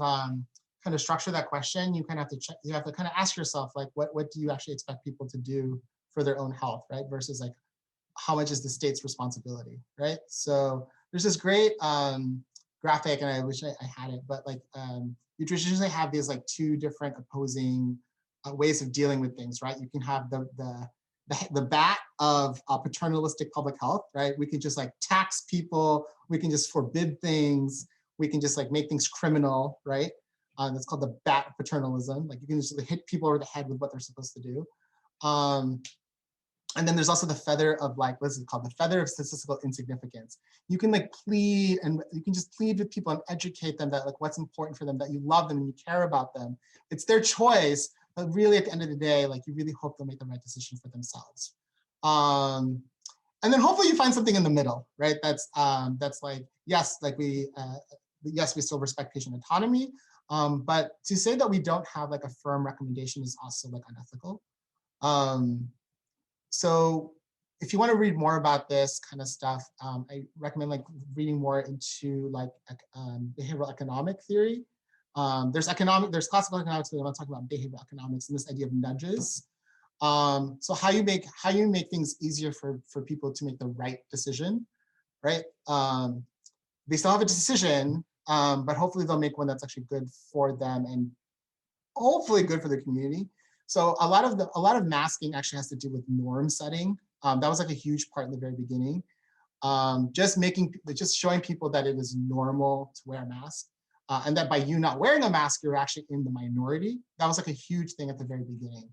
structure that question, you kind of have to check, you have to kind of ask yourself, like, what do you actually expect people to do for their own health, right? Versus like, how much is the state's responsibility, right? So there's this great graphic, and I wish I had it, but like you traditionally have these like two different opposing ways of dealing with things, right? You can have the bat of paternalistic public health, right? We can just like tax people, we can just forbid things, we can just like make things criminal, right? That's called the bat of paternalism. Like you can just hit people over the head with what they're supposed to do. And then there's also the feather of like, what's it called? The feather of statistical insignificance. You can like plead, and you can just plead with people and educate them that like what's important for them, that you love them and you care about them. It's their choice, but really at the end of the day, like you really hope they'll make the right decision for themselves. And then hopefully you find something in the middle, right? That's like, yes, like yes, we still respect patient autonomy, but to say that we don't have like a firm recommendation is also like unethical. So if you want to read more about this kind of stuff, I recommend like reading more into like behavioral economic theory. There's classical economics, but I'm talking about behavioral economics and this idea of nudges. So how you make things easier for people to make the right decision, right? They still have a decision, but hopefully they'll make one that's actually good for them and hopefully good for the community. So a lot of masking actually has to do with norm setting. That was like a huge part in the very beginning. Just showing people that it is normal to wear a mask, and that by you not wearing a mask, you're actually in the minority. That was like a huge thing at the very beginning.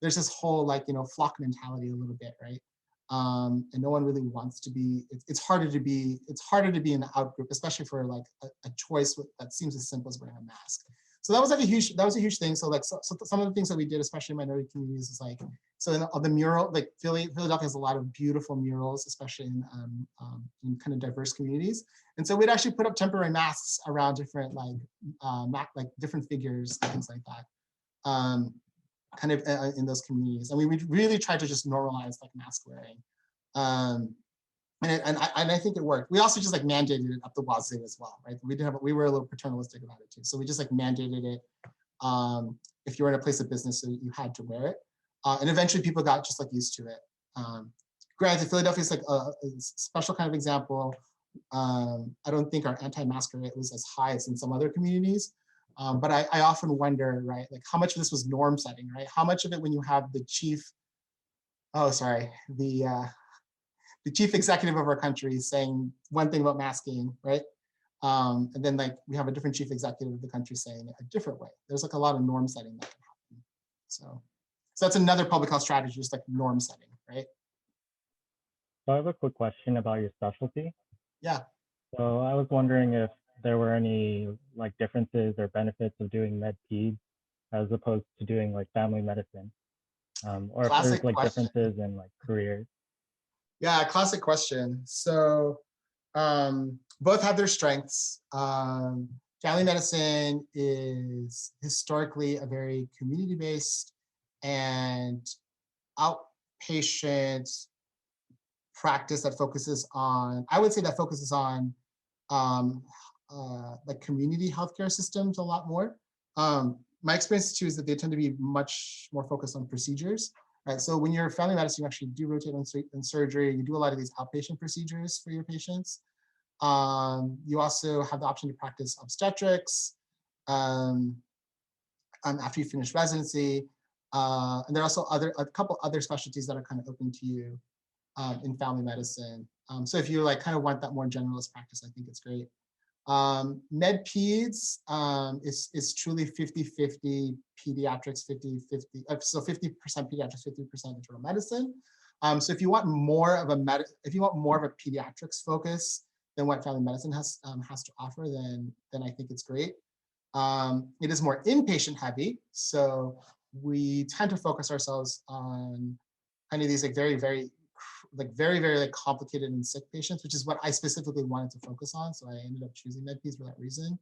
There's this whole like, flock mentality a little bit, right? And no one really wants to be. It's harder to be in the out group, especially for like a choice that seems as simple as wearing a mask. So that was a huge thing. So like so some of the things that we did, especially in minority communities, is like, so in the mural, like Philadelphia has a lot of beautiful murals, especially in kind of diverse communities. And so we'd actually put up temporary masks around different like different figures and things like that, kind of in those communities. And we would really try to just normalize like mask wearing. And I think it worked. We also just like mandated it up the wazoo as well, right? We were a little paternalistic about it too. So we just like mandated it. If you were in a place of business, so you had to wear it. And eventually people got just like used to it. Granted, Philadelphia is like a special kind of example. I don't think our anti-mask rate was as high as in some other communities. But I often wonder, right? Like how much of this was norm setting, right? How much of it when you have the chief, the chief executive of our country saying one thing about masking, right? And then like we have a different chief executive of the country saying it a different way. There's like a lot of norm setting that can happen. So that's another public health strategy, just like norm setting, right? So I have a quick question about your specialty. Yeah. So I was wondering if there were any like differences or benefits of doing med peds as opposed to doing like family medicine, or if there's like differences in like careers. Yeah, classic question. So both have their strengths. Family medicine is historically a very community-based and outpatient practice that focuses on, I would say that focuses on like community healthcare systems a lot more. My experience too is that they tend to be much more focused on procedures. Right, so when you're family medicine, you actually do rotate in surgery. You do a lot of these outpatient procedures for your patients. You also have the option to practice obstetrics after you finish residency. And there are also a couple other specialties that are kind of open to you in family medicine. So if you like kind of want that more generalist practice, I think it's great. Med peds is truly 50-50 pediatrics, 50-50, so 50% pediatrics, 50% internal medicine. So if you want more of a pediatrics focus, than what family medicine has to offer, then I think it's great. It is more inpatient heavy, so we tend to focus ourselves on kind of these like very like complicated and sick patients, which is what I specifically wanted to focus on. So I ended up choosing med-peds for that reason.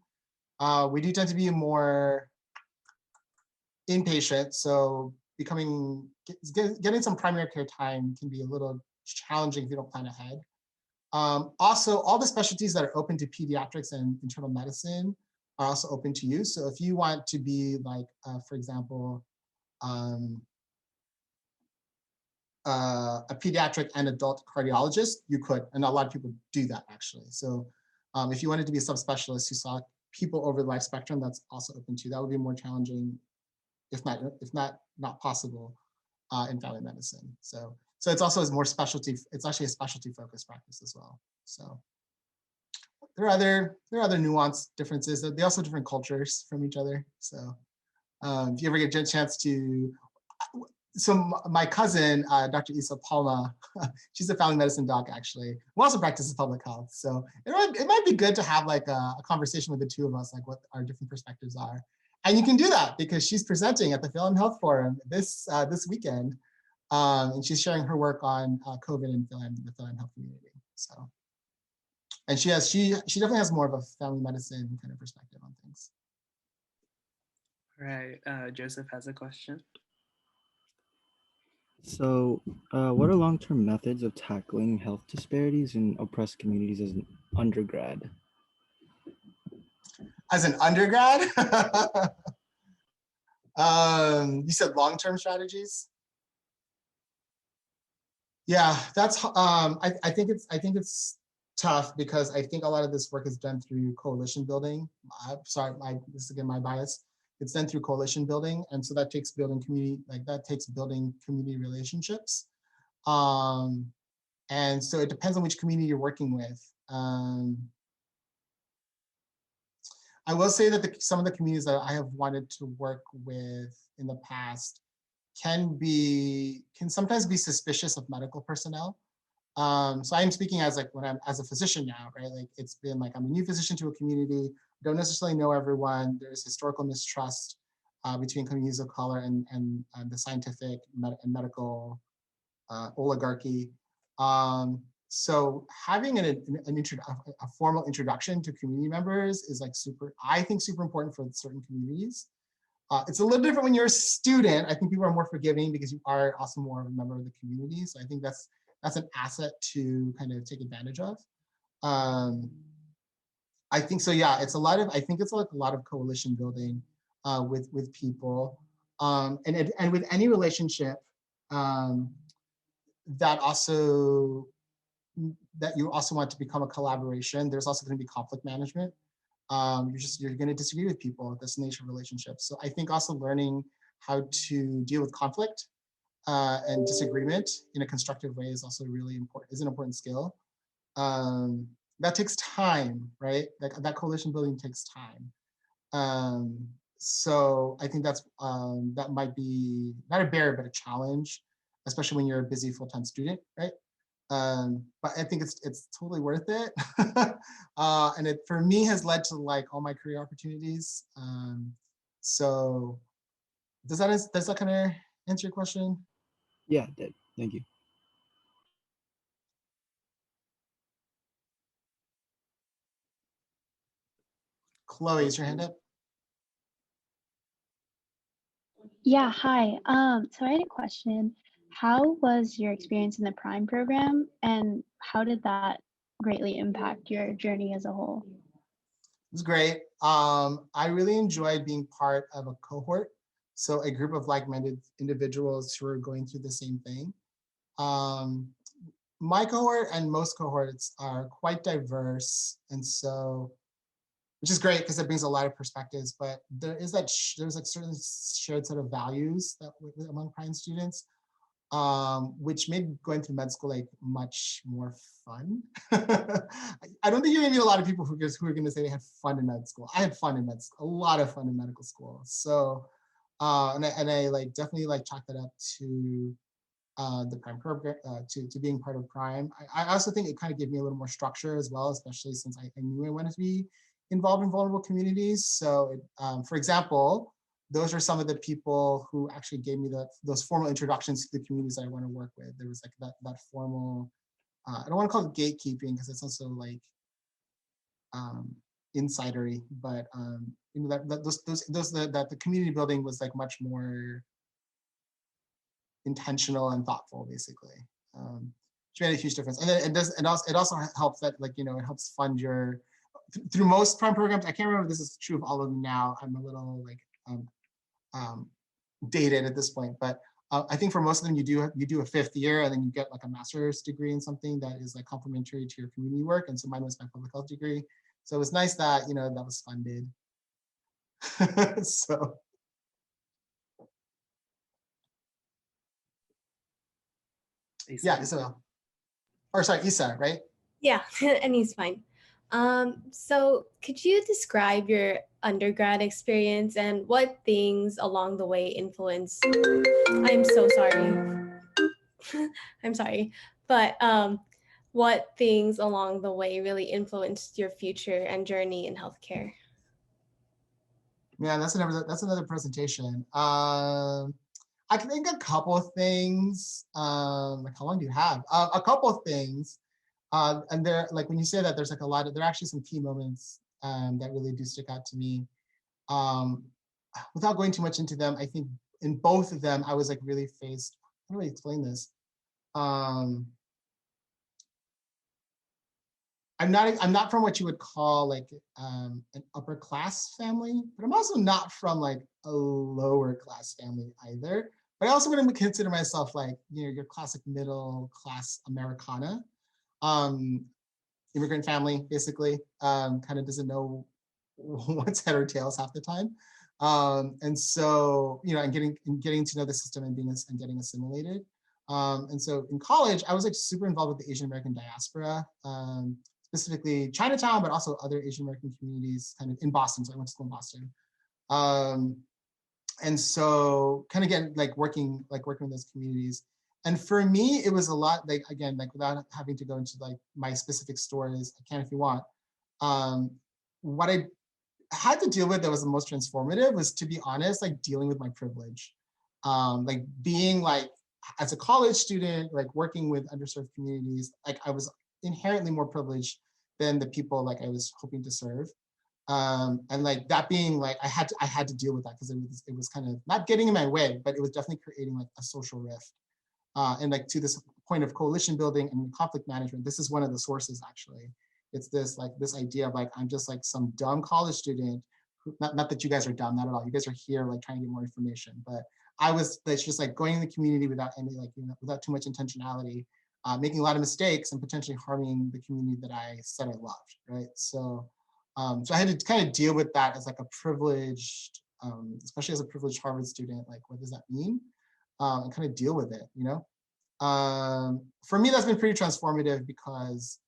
We do tend to be more inpatient, so getting some primary care time can be a little challenging if you don't plan ahead. Also, all the specialties that are open to pediatrics and internal medicine are also open to you. So if you want to be like, for example, a pediatric and adult cardiologist, you could, and a lot of people do that actually. So if you wanted to be a subspecialist who saw people over the life spectrum, that's also open to you. That would be more challenging, if not possible, in family medicine. So it's also more specialty. It's actually a specialty focused practice as well. So there are other nuanced differences. They also different cultures from each other. So if you ever get a chance to, so my cousin, Dr. Isa Palma, she's a family medicine doc actually, who also practices public health. So it might be good to have like a conversation with the two of us, like what our different perspectives are. And you can do that because she's presenting at the Philem Health Forum this weekend. And she's sharing her work on COVID and the Philem Health community. So, and she definitely has more of a family medicine kind of perspective on things. Right, Joseph has a question. So, what are long-term methods of tackling health disparities in oppressed communities as an undergrad? As an undergrad? You said long-term strategies? Yeah, that's I think it's tough because I think a lot of this work is done through coalition building. This is again my bias. It's done through coalition building, and so that takes building community relationships. And so it depends on which community you're working with. I will say that some of the communities that I have wanted to work with in the past can sometimes be suspicious of medical personnel. So I am speaking as like when I'm as a physician now, right? Like it's been like I'm a new physician to a community, don't necessarily know everyone. There's historical mistrust between communities of color and the scientific and medical oligarchy. So having a formal introduction to community members is like super important for certain communities. It's a little different when you're a student. I think people are more forgiving because you are also more of a member of the community. So I think that's an asset to kind of take advantage of. I think so. Yeah, it's a lot of coalition building with people, and with any relationship that you also want to become a collaboration. There's also going to be conflict management. You're going to disagree with people. That's the nature of relationships. So I think also learning how to deal with conflict and disagreement in a constructive way is also really important. Is an important skill. That takes time, right? That coalition building takes time. So I think that might be not a barrier but a challenge, especially when you're a busy full-time student, right? But I think it's totally worth it. And it for me has led to like all my career opportunities. So does that kind of answer your question? Yeah, it did. Thank you. Chloe, is your hand up? Yeah, hi. So I had a question. How was your experience in the Prime program, and how did that greatly impact your journey as a whole? It was great. I really enjoyed being part of a cohort. So a group of like-minded individuals who are going through the same thing. My cohort and most cohorts are quite diverse. And so, which is great because it brings a lot of perspectives, but there's like certain shared set of values that among Prime students, which made going through med school like much more fun. I don't think you're gonna meet a lot of people who are gonna say they had fun in med school. I had fun in med school, a lot of fun in medical school. So, and I like definitely like chalk that up to the Prime program, to being part of Prime. I also think it kind of gave me a little more structure as well, especially since I knew I wanted to be involved in vulnerable communities. So, for example, those are some of the people who actually gave me those formal introductions to the communities that I want to work with. There was like that formal, I don't want to call it gatekeeping because it's also like insidery, but you know, that the community building was like much more intentional and thoughtful, basically, which made a huge difference. And then it also helps that, like, you know, it helps fund your, through most Prime programs. I can't remember if this is true of all of them now. I'm a little like dated at this point, but I think for most of them, you do a 5th year and then you get like a master's degree in something that is like complementary to your community work. And so mine was my public health degree. So it was nice that, you know, that was funded. So. Isa. Yeah, Isabel. Or sorry, Isa, right? Yeah, and he's fine. So could you describe your undergrad experience and what things along the way influenced? I'm so sorry. I'm sorry, but what things along the way really influenced your future and journey in healthcare? Yeah, that's another presentation. I can think a couple of things. Like, how long do you have? A couple of things. And there, like when you say that, there's like there are actually some key moments that really do stick out to me. Without going too much into them, I think in both of them, I was like really faced. How do I explain this? I'm not from what you would call like an upper class family, but I'm also not from like a lower class family either. But I also wouldn't consider myself like, you know, your classic middle class Americana. Immigrant family, basically, kind of doesn't know what's head or tails half the time. And so, you know, and getting to know the system and getting assimilated. And so in college, I was like super involved with the Asian American diaspora, specifically Chinatown, but also other Asian American communities kind of in Boston. So I went to school in Boston. And so kind of getting like working with those communities. And for me, it was a lot, like, again, like without having to go into like my specific stories, I can if you want. What I had to deal with that was the most transformative was, to be honest, like dealing with my privilege. Like being like, as a college student, like working with underserved communities, like I was inherently more privileged than the people like I was hoping to serve. And like that being like, I had to deal with that because it was kind of not getting in my way, but it was definitely creating like a social rift. And like to this point of coalition building and conflict management, this is one of the sources actually. It's this idea of like, I'm just like some dumb college student, not that you guys are dumb, not at all. You guys are here like trying to get more information, but it's just like going in the community without any like, you know, without too much intentionality, making a lot of mistakes and potentially harming the community that I said I loved, right? So I had to kind of deal with that as like a privileged, especially as a privileged Harvard student, like what does that mean? And kind of deal with it, you know? For me, that's been pretty transformative because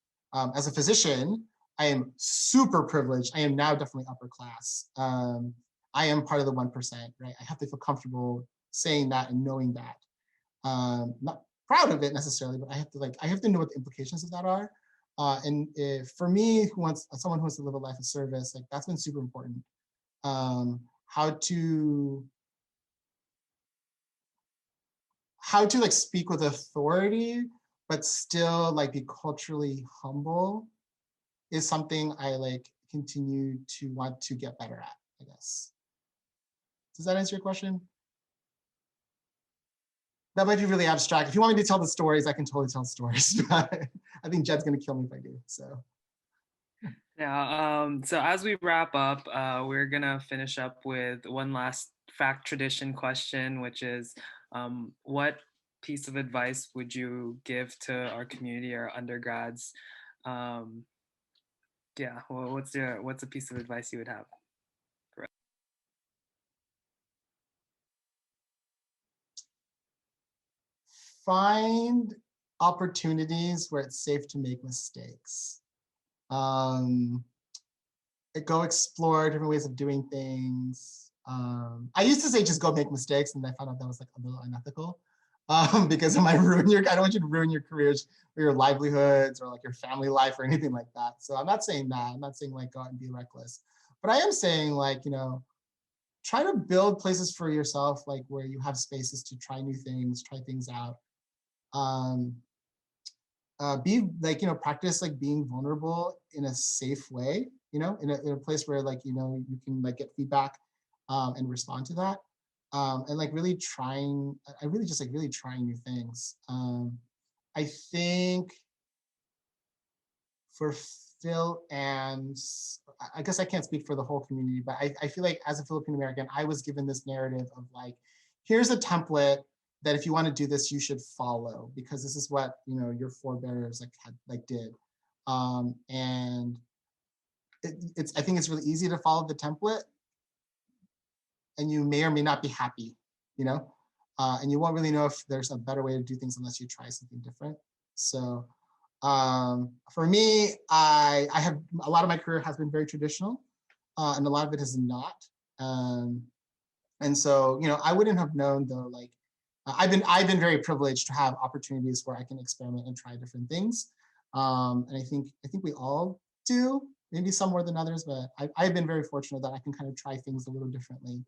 as a physician, I am super privileged. I am now definitely upper class. I am part of the 1%, right? I have to feel comfortable saying that and knowing that. Not proud of it necessarily, but I have to know what the implications of that are. And for me, someone who wants to live a life of service, like that's been super important. How to like speak with authority, but still like be culturally humble is something I like continue to want to get better at, I guess. Does that answer your question? That might be really abstract. If you want me to tell the stories, I can totally tell stories. But I think Jed's gonna kill me if I do, so. Yeah, so as we wrap up, we're gonna finish up with one last fact tradition question, which is what piece of advice would you give to our community, our undergrads? Yeah, well, what's a piece of advice you would have? Find opportunities where it's safe to make mistakes. Go explore different ways of doing things. I used to say just go make mistakes, and I found out that was like a little unethical. because I don't want you to ruin your careers or your livelihoods or like your family life or anything like that. So I'm not saying that. I'm not saying like go out and be reckless, but I am saying like, try to build places for yourself, like where you have spaces to try new things, try things out. Be like, practice like being vulnerable in a safe way, in a place where like, you can like get feedback and respond to that. And like really trying new things. I think for Phil and I guess I can't speak for the whole community, but I feel like as a Filipino American, I was given this narrative of like, here's a template that if you want to do this, you should follow because this is what your forebears did. And I think it's really easy to follow the template, and you may or may not be happy, and you won't really know if there's a better way to do things unless you try something different. So for me, I have a lot of my career has been very traditional, and a lot of it is not. And so, I wouldn't have known though, like I've been very privileged to have opportunities where I can experiment and try different things. And I think we all do, maybe some more than others, but I've been very fortunate that I can kind of try things a little differently.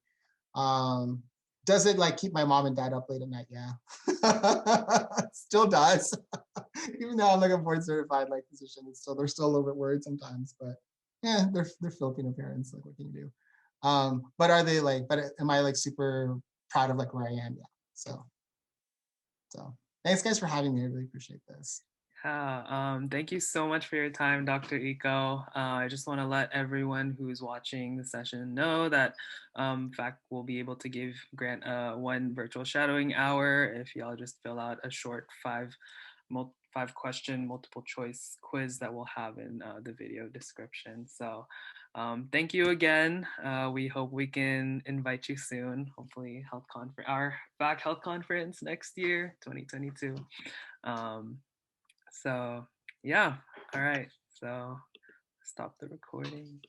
Does it like keep my mom and dad up late at night? Yeah, still does. Even though I'm like a board certified like physician, they're still a little bit worried sometimes. But yeah, they're Filipino parents. Like, what can you do? But are they like? But am I like super proud of like where I am? Yeah. So thanks guys for having me. I really appreciate this. Thank you so much for your time, Dr. Iko. I just want to let everyone who's watching the session know that FAC will be able to give Grant one virtual shadowing hour if y'all just fill out a short 5-question multiple choice quiz that we'll have in the video description. So thank you again. We hope we can invite you soon. Hopefully our FAC Health Conference next year, 2022. So yeah, all right, so stop the recording.